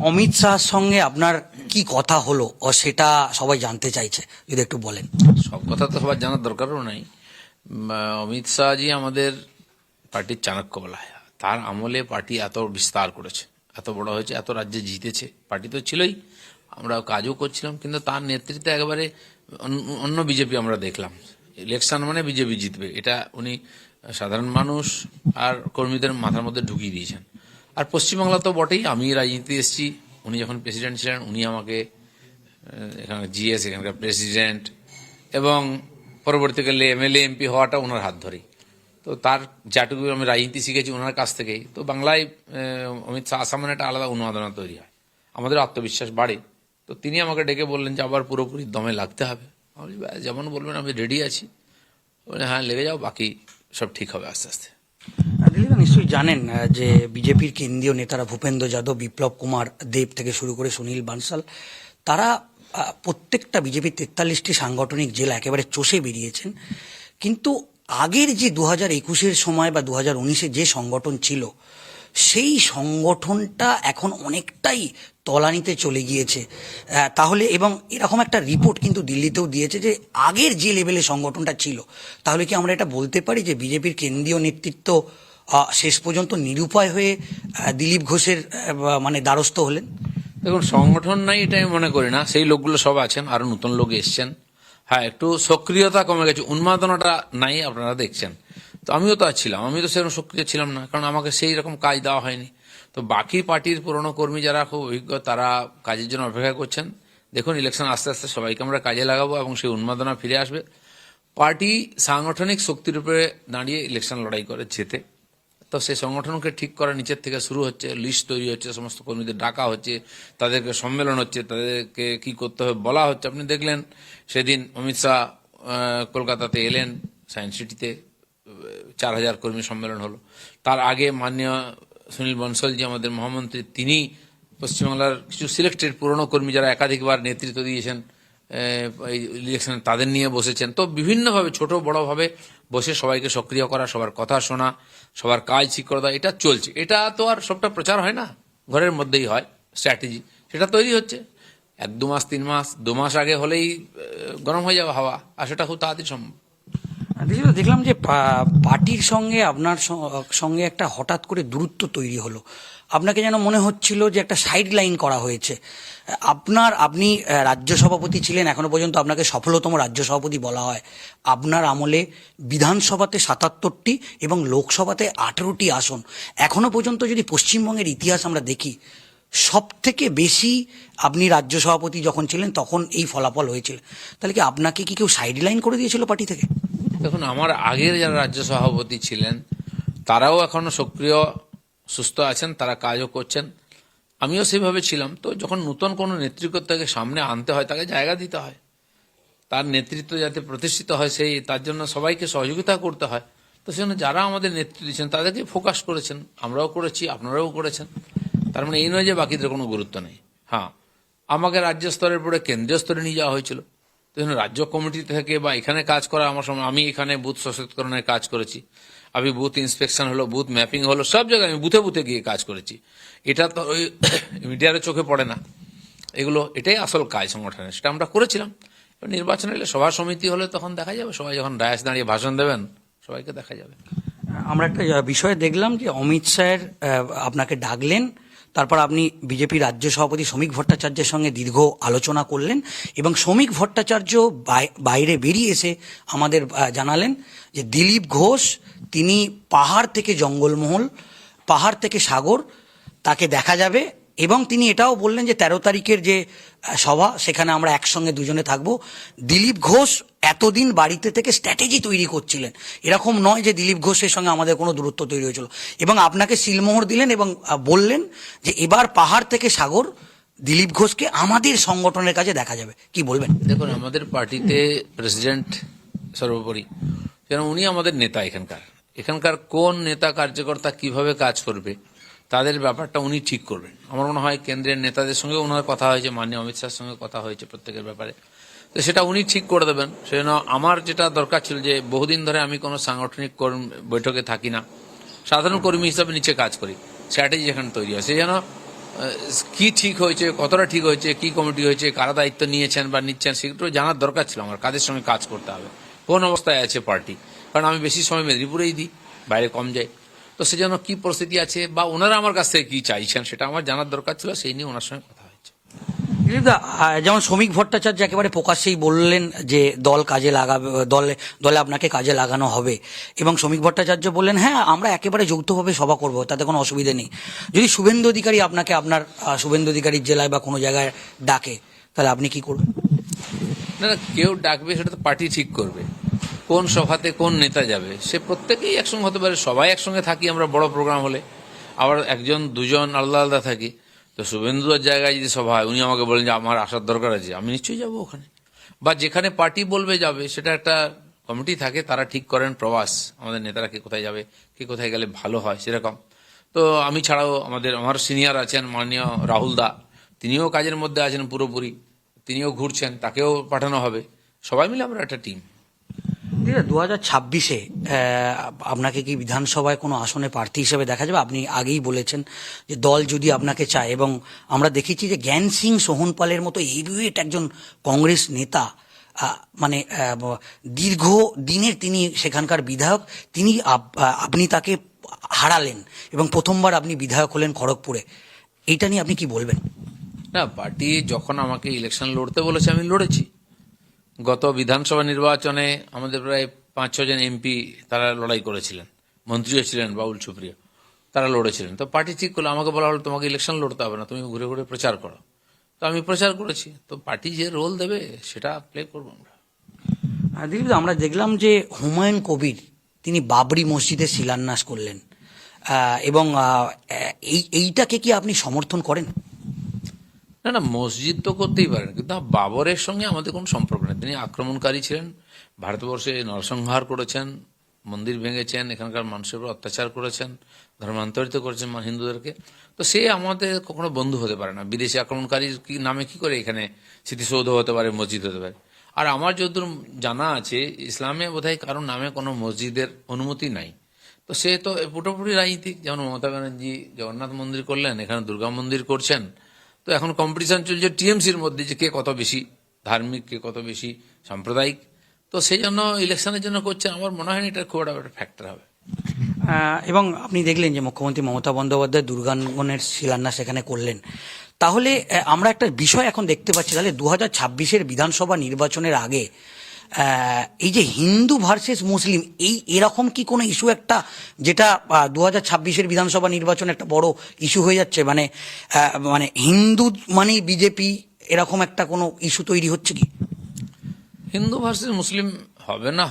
অমিত শাহর সঙ্গে আপনার কি কথা হলো ও সেটা সবাই জানতে চাইছে, যদি একটু বলেন। সব কথা তো সবার জানার দরকারও নাই। অমিত শাহজি আমাদের পার্টির চাণক্য বলা হয়। তার আমলে পার্টি এত বিস্তার করেছে, এত বড় হয়েছে, এত রাজ্যে জিতেছে। পার্টি তো ছিলই, আমরা কাজও করছিলাম, কিন্তু তার নেতৃত্বে একেবারে অন্য বিজেপি আমরা দেখলাম। ইলেকশন মানে বিজেপি জিতবে, এটা উনি সাধারণ মানুষ আর কর্মীদের মাথার মধ্যে ঢুকিয়ে দিয়েছেন। আর পশ্চিমবাংলা তো বটেই, আমি রাজনীতি এসেছি, উনি যখন প্রেসিডেন্ট ছিলেন উনি আমাকে এখানে জিএস, এখানকার প্রেসিডেন্ট, এবং পরবর্তীকালে এমএলএ এমপি হওয়াটা ওনার হাত ধরেই। তো তার যেটুকু আমি রাজনীতি শিখেছি ওনার কাছ থেকেই। তো বাংলায় অমিত শাহ আসামে একটা আলাদা উন্মাদনা তৈরি হয়, আমাদের আত্মবিশ্বাস বাড়ে। তো তিনি আমাকে ডেকে বললেন যে আবার পুরোপুরি দমে লাগতে হবে। আমি বলি, যেমন বলবেন আমি রেডি আছি। বলে হ্যাঁ লেগে যাও, বাকি সব ঠিক হবে আস্তে আস্তে। দিলীপদা নিশ্চয়ই জানেন যে বিজেপির কেন্দ্রীয় নেতারা ভূপেন্দ্র যাদব, বিপ্লব কুমার দেব থেকে শুরু করে সুনীল বানসাল, তারা প্রত্যেকটা বিজেপির 43টি সাংগঠনিক জেলা একেবারে চষে বেরিয়েছেন। কিন্তু আগের যে 2021-এর সময় বা 2019-এ যে সংগঠন ছিল, সেই সংগঠনটা এখন অনেকটাই তলানিতে চলে গিয়েছে। তাহলে এবং এরকম একটা রিপোর্ট কিন্তু দিল্লিতেও দিয়েছে যে আগের যে লেভেলে সংগঠনটা ছিল, তাহলে কি আমরা এটা বলতে পারি যে বিজেপির কেন্দ্রীয় নেতৃত্ব শেষ পর্যন্ত নিরুপায় হয়ে দিলীপ ঘোষের মানে দ্বারস্থ হলেন? দেখুন, সংগঠন নাই এটা আমি মনে করি না, সেই লোকগুলো সব আছেন, আরো নতুন লোক এসছেন। হ্যাঁ, একটু সক্রিয়তা কমে গেছে, উন্মাদনাটা নাই, আপনারা দেখছেন। তো আমিও তো ছিলাম, আমি তো সেরকম সক্রিয় ছিলাম না, কারণ আমাকে সেই রকম কাজ দেওয়া হয়নি। তো বাকি পার্টির পুরনো কর্মী যারা খুব অভিজ্ঞ, তারা কাজের জন্য অপেক্ষা করছেন। দেখুন, ইলেকশন আস্তে আস্তে সবাইকে আমরা কাজে লাগাবো এবং সেই উন্মাদনা ফিরে আসবে। পার্টি সাংগঠনিক শক্তির উপরে দাঁড়িয়ে ইলেকশন লড়াই করে জেতে। তো সেই সংগঠনকে ঠিক করা নিচের থেকে শুরু হচ্ছে, লিস্ট তৈরি হচ্ছে, সমস্ত কর্মীদের ডাকা হচ্ছে, তাদেরকে সম্মেলন হচ্ছে, তাদেরকে কি করতে হবে বলা হচ্ছে। আপনি দেখলেন সেদিন অমিত শাহ কলকাতাতে এলেন, সায়েন্স সিটিতে 4000 কর্মী সম্মেলন হলো। তার আগে মাননীয় সুনীল বনসলজি, আমাদের মহামন্ত্রী, তিনি পশ্চিমবাংলার কিছু সিলেক্টেড পুরনো কর্মী যারা একাধিকবার নেতৃত্ব দিয়েছেন এই ইলেকশনে, তাদের নিয়ে বসেছেন। তো বিভিন্নভাবে ছোট বড়ভাবে বসে সবাইকে সক্রিয় করা, সবার কথা শোনা, সবার কাজ ঠিক করে দেওয়া, এটা চলছে। এটা তো আর সবটা প্রচার হয় না, ঘরের মধ্যেই হয় স্ট্র্যাটেজি, সেটা তৈরি হচ্ছে। 1-2 মাস 3 মাস 2 মাস আগে হলেই গরম হয়ে যাবে হাওয়া, আর সেটা খুব তাড়াতাড়ি সম্ভব। দেখলাম যে পার্টির সঙ্গে আপনার সঙ্গে একটা হঠাৎ করে দূরত্ব তৈরি হলো। আপনাকে যেন মনে হচ্ছিল যে একটা সাইড লাইন করা হয়েছে। আপনি রাজ্য সভাপতি ছিলেন, এখনো পর্যন্ত আপনাকে সফলতম রাজ্য সভাপতি বলা হয়। আপনার আমলে বিধানসভাতে 77টি এবং লোকসভাতে 18টি আসন। এখনো পর্যন্ত যদি পশ্চিমবঙ্গের ইতিহাস আমরা দেখি, সব থেকে বেশি আপনি রাজ্য সভাপতি যখন ছিলেন তখন এই ফলাফল হয়েছিল। তাহলে কি আপনাকে কি কেউ সাইড লাইন করে দিয়েছিল পার্টি থেকে? দেখুন, আমার আগের যারা রাজ্য সভাপতি ছিলেন তারাও এখনো সক্রিয় সুস্থ আছেন, তারা কাজও করছেন, আমিও সেভাবে ছিলাম। তো যখন নতুন কোনো নেতৃত্বকে সামনে আনতে হয়, তাকে জায়গা দিতে হয়, তার নেতৃত্ব যাতে প্রতিষ্ঠিত হয় তার জন্য সবাইকে সহযোগিতা করতে হয়। তো সেজন্য যারা আমাদের নেতৃত্ব দিচ্ছেন তাদেরকে ফোকাস করেছেন, আমরাও করেছি, আপনারাও করেছেন। তার মানে এই নয় যে বাকিদের কোনো গুরুত্ব নেই। হ্যাঁ, আমাকে রাজ্য স্তরের পরে কেন্দ্রীয় স্তরে নিয়ে যাওয়া হয়েছিল। রাজ্য কমিটি থেকে বা এখানে কাজ করা আমার সময়, আমি এখানে বুথ সশক্তিকরণের কাজ করেছি, আমি বুথ ইন্সপেকশন হলো, বুথ ম্যাপিং হলো, সব জায়গায় আমি বুথে বুথে গিয়ে কাজ করেছি। এটা তো ওই মিডিয়ার চোখে পড়ে না, এটাই আসল কাজ সংগঠনের, সেটা আমরা করেছিলাম। নির্বাচন এলে সভা সমিতি হলে তখন দেখা যাবে, সবাই যখন ডায়াস দাঁড়িয়ে ভাষণ দেবেন সবাইকে দেখা যাবে। আমরা একটা বিষয়ে দেখলাম যে অমিত শাহের আপনাকে ডাকলেন, তারপর আপনি বিজেপি রাজ্য সভাপতি শ্রমিক ভট্টাচার্যের সঙ্গে দীর্ঘ আলোচনা করলেন এবং শ্রমিক ভট্টাচার্য বাইরে বেরিয়ে এসে আমাদের জানালেন যে দিলীপ ঘোষ তিনি পাহাড় থেকে জঙ্গলমহল, পাহাড় থেকে সাগর, তাকে দেখা যাবে। এবং তিনি এটাও বললেন যে 13 তারিখের যে সভা, সেখানে আমরা একসঙ্গে দুজনে থাকব। দিলীপ ঘোষ এতদিন বাড়িতে থেকে স্ট্র্যাটেজি তৈরি করছিলেন, এরকম নয় যে দিলীপ ঘোষের সঙ্গে আমাদের কোনো দূরত্ব তৈরি হয়েছিল। এবং আপনাকে সিলমোহর দিলেন এবং বললেন যে এবার পাহাড় থেকে সাগর দিলীপ ঘোষকে আমাদের সংগঠনের কাছে দেখা যাবে। কি বলবেন? দেখুন, আমাদের পার্টিতে প্রেসিডেন্ট সর্বোপরি, যেন উনি আমাদের নেতা। এখানকার কোন নেতা কার্যকর্তা কিভাবে কাজ করবে তাদের ব্যাপারটা উনি ঠিক করবেন। আমার মনে হয় কেন্দ্রের নেতাদের সঙ্গে ওনার কথা হয়েছে, মাননীয় অমিত শাহের সঙ্গে কথা হয়েছে প্রত্যেকের ব্যাপারে, তো সেটা উনি ঠিক করে দেবেন। সেজন্য আমার যেটা দরকার ছিল, যে বহুদিন ধরে আমি কোনো সাংগঠনিক বৈঠকে থাকি না, সাধারণ কর্মী হিসাবে নিচে কাজ করি, স্ট্র্যাটেজি যেখানে তৈরি হয়, সেই জন্য কি ঠিক হয়েছে, কতটা ঠিক হয়েছে, কি কমিটি হয়েছে, কারা দায়িত্ব নিয়েছেন বা নিচ্ছেন, সেগুলো জানার দরকার ছিল আমার। কাদের সঙ্গে কাজ করতে হবে, কোন অবস্থায় আছে পার্টি, কারণ আমি বেশি সময় মেদিনীপুরেই দিই, বাইরে কম যাই। তো সেজন্য কি পরিস্থিতি আছে বা ওনারা আমার কাছ থেকে কি চাইছেন সেটা আমার জানার দরকার ছিল, সেই নিয়ে ওনার সঙ্গে কথা হয়েছে। দিলীপদা, যেমন শ্রমিক ভট্টাচার্য একেবারে প্রকাশ্যেই বললেন যে দল কাজে লাগাবে, দলে আপনাকে কাজে লাগানো হবে, এবং শ্রমিক ভট্টাচার্য বললেন হ্যাঁ আমরা একেবারে যৌথভাবে সভা করব, তাতে কোনো অসুবিধা নেই। যদি শুভেন্দু অধিকারী আপনাকে আপনার শুভেন্দু অধিকারীর জেলায় বা কোনো জায়গায় ডাকে, তাহলে আপনি কি করবেন? না না, কেউ ডাকবে সেটা তো পার্টি ঠিক করবে, কোন সভাতে কোন নেতা যাবে। সে প্রত্যেকেই একসঙ্গে হতে পারে, সবাই একসঙ্গে থাকি আমরা বড় প্রোগ্রাম হলে, আবার একজন দুজন আলাদা আলাদা থাকি। তো শুভেন্দুর জায়গায় যদি সভা হয়, উনি আমাকে বলেন যে আমার আসার দরকার আছে, আমি নিশ্চয়ই যাবো ওখানে। বা যেখানে পার্টি বলবে যাবে, সেটা একটা কমিটি থাকে, তারা ঠিক করেন প্রবাস, আমাদের নেতারা কে কোথায় যাবে, কে কোথায় গেলে ভালো হয় সেরকম। তো আমি ছাড়াও আমার সিনিয়র আছেন মাননীয় রাহুল দা, তিনিও কাজের মধ্যে আছেন পুরোপুরি, তিনিও ঘুরছেন, তাকেও পাঠানো হবে। সবাই মিলে আমরা একটা টিম। 2026-এ আপনাকে কি বিধানসভায় কোনো আসনে প্রার্থী হিসেবে দেখা যাবে? আপনি আগেই বলেছেন যে দল যদি আপনাকে চায়, এবং আমরা দেখেছি যে জ্ঞান সিং সোহনপালের মতো হেভিওয়েট একজন কংগ্রেস নেতা, মানে দীর্ঘ দিনের তিনি সেখানকার বিধায়ক, তিনি আপনি তাকে হারালেন এবং প্রথমবার আপনি বিধায়ক হলেন খড়গপুরে। এইটা নিয়ে আপনি কি বলবেন? না, পার্টি যখন আমাকে ইলেকশন লড়তে বলেছে আমি লড়েছি। গত বিধানসভা নির্বাচনে আমাদের প্রায় 5-6 জন এমপি তারা লড়াই করেছিলেন, মন্ত্রীও ছিলেন বাউল সুপ্রিয়, তারা লড়েছিলেন। তো পার্টি ঠিক করলো, আমাকে বলা হলো তোমাকে ইলেকশন লড়তে হবে না, তুমি ঘুরে ঘুরে প্রচার করো। তো আমি প্রচার করেছি, তো পার্টি যে রোল দেবে সেটা প্লে করবো আমরা। দিলীপ, আমরা দেখলাম যে হুমায়ুন কবির তিনি বাবরি মসজিদের শিলান্যাস করলেন, এবং এইটাকে কি আপনি সমর্থন করেন? না না, মসজিদ তো করতেই পারেন, কিন্তু বাবরের সঙ্গে আমাদের কোনো সম্পর্ক নেই। তিনি আক্রমণকারী ছিলেন, ভারতবর্ষে নরসংহার করেছেন, মন্দির ভেঙেছেন, এখানকার মানুষের উপর অত্যাচার করেছেন, ধর্মান্তরিত করেছেন হিন্দুদেরকে। তো সে আমাদের কখনো বন্ধু হতে পারে না। বিদেশি আক্রমণকারীর কি নামে কি করে এখানে স্মৃতিসৌধ হতে পারে, মসজিদ হতে পারে? আর আমার যতদূর জানা আছে, ইসলামে বোধহয় কারোর নামে কোনো মসজিদের অনুমতি নাই। তো সে তো পুরোপুরি রাজনীতিক, যেমন মমতা ব্যানার্জি জগন্নাথ মন্দির করলেন, এখানে দুর্গা মন্দির করছেন। তো এখন কম্পিটিশন চলছে টিএমসির মধ্যে যে কে কত বেশি ধার্মিক, কে কত বেশি সাম্প্রদায়িক। তো সেই জন্য ইলেকশনের জন্য করছেন, আমার মনে হয় না এটা খুব একটা ফ্যাক্টর হবে। এবং আপনি দেখলেন যে মুখ্যমন্ত্রী মমতা বন্দ্যোপাধ্যায় দুর্গাঙ্গনের শিলান্যাস এখানে করলেন। তাহলে আমরা একটা বিষয় এখন দেখতে পাচ্ছি, তাহলে 2026-এর বিধানসভা নির্বাচনের আগে এই যে হিন্দু ভার্সেস মুসলিম, এরকম কি কোনো ইস্যু একটা, যেটা 2026-এর বিধানসভা নির্বাচন একটা বড় ইস্যু হয়ে যাচ্ছে, মানে মানে হিন্দু মানেই বিজেপি, এরকম একটা কোনো ইস্যু তৈরি হচ্ছে কি? হিন্দু ভার্সেস মুসলিম হবে না,